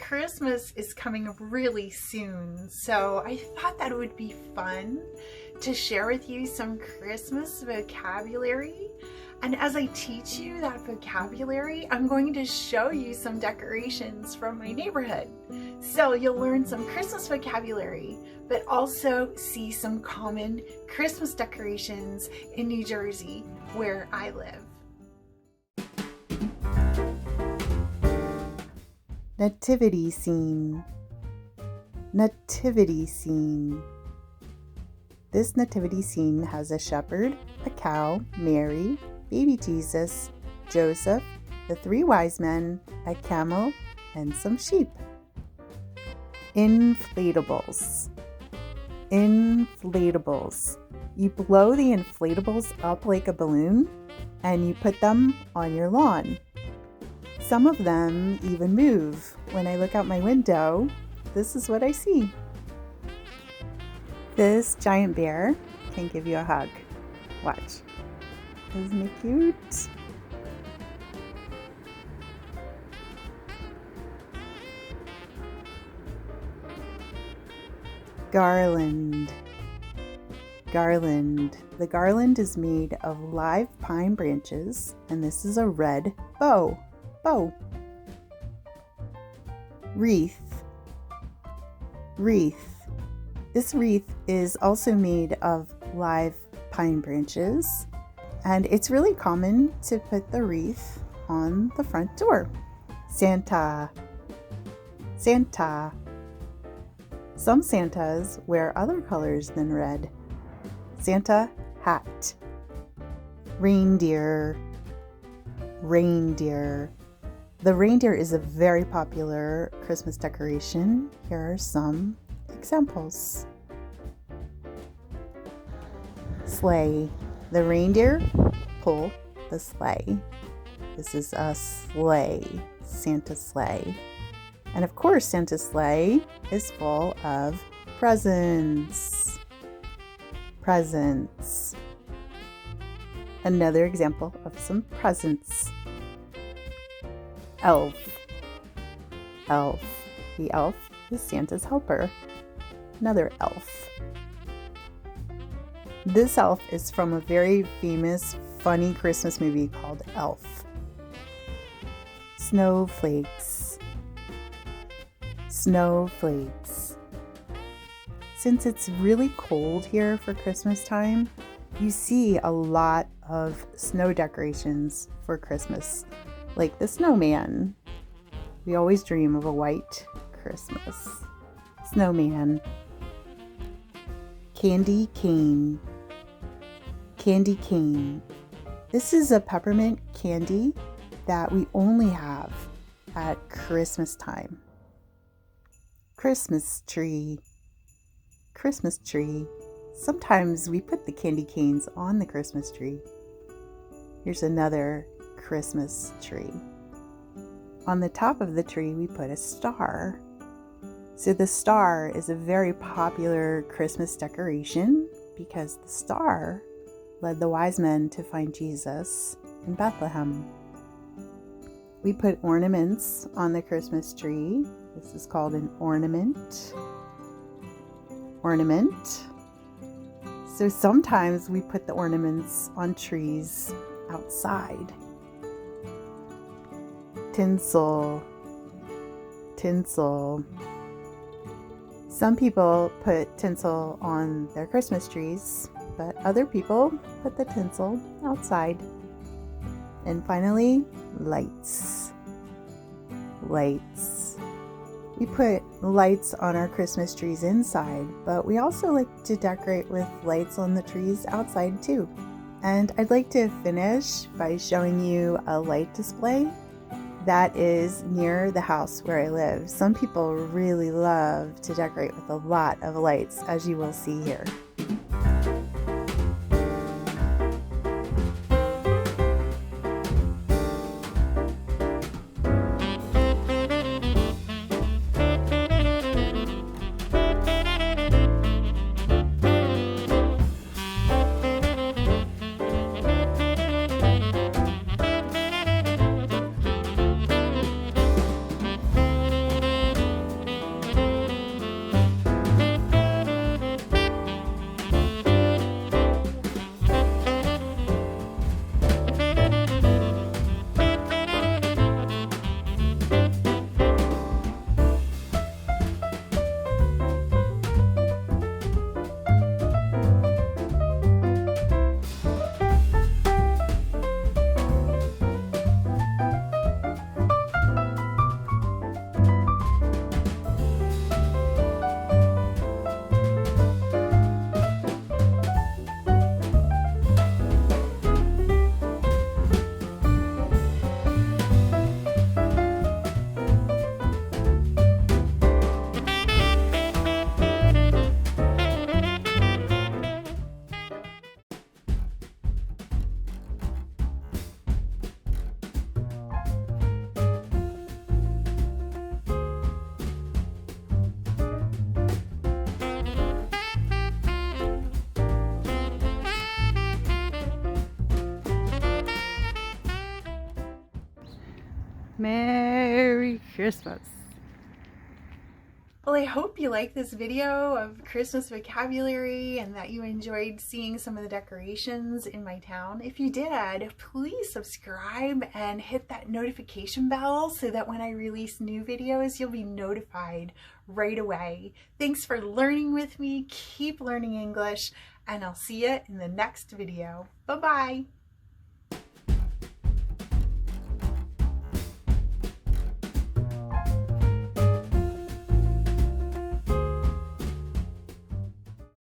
Christmas is coming really soon, so I thought that it would be fun to share with you some Christmas vocabulary. And as I teach you that vocabulary, I'm going to show you some decorations from my neighborhood. So you'll learn some Christmas vocabulary, but also see some common Christmas decorations in New Jersey, where I live. Nativity scene. Nativity scene. This nativity scene has a shepherd, a cow, Mary, baby Jesus, Joseph, the 3 wise men, a camel, and some sheep. Inflatables. Inflatables. You blow the inflatables up like a balloon and you put them on your lawn. Some of them even move. When I look out my window, this is what I see. This giant bear can give you a hug. Watch. Isn't it cute? Garland. Garland. The garland is made of live pine branches, and this is a red bow. Wreath. Wreath. This wreath is also made of live pine branches, and it's really common to put the wreath on the front door. Santa. Santa. Some Santas wear other colors than red. Santa hat. Reindeer. Reindeer. The reindeer is a very popular Christmas decoration. Here are some examples. Sleigh. The reindeer pull the sleigh. This is a sleigh, Santa's sleigh. And of course, Santa's sleigh is full of presents. Presents. Another example of some presents. Elf. Elf. The elf is Santa's helper. Another elf. This elf is from a very famous, funny Christmas movie called Elf. Snowflakes. Snowflakes. Since it's really cold here for Christmas time, you see a lot of snow decorations for Christmas, like the snowman. We always dream of a white Christmas. Snowman. Candy cane. Candy cane. This is a peppermint candy that we only have at Christmas time. Christmas tree. Christmas tree. Sometimes we put the candy canes on the Christmas tree. Here's another Christmas tree. On the top of the tree, we put a star. So the star is a very popular Christmas decoration because the star led the wise men to find Jesus in Bethlehem. We put ornaments on the Christmas tree. This is called an ornament. Ornament. So sometimes we put the ornaments on trees outside. Tinsel. Tinsel. Some people put tinsel on their Christmas trees, but other people put the tinsel outside. And finally, lights. Lights. We put lights on our Christmas trees inside, but we also like to decorate with lights on the trees outside too. And I'd like to finish by showing you a light display that is near the house where I live. Some people really love to decorate with a lot of lights, as you will see here. Merry Christmas. Well, I hope you liked this video of Christmas vocabulary and that you enjoyed seeing some of the decorations in my town. If you did, please subscribe and hit that notification bell so that when I release new videos, you'll be notified right away. Thanks for learning with me. Keep learning English, and I'll see you in the next video. Bye-bye.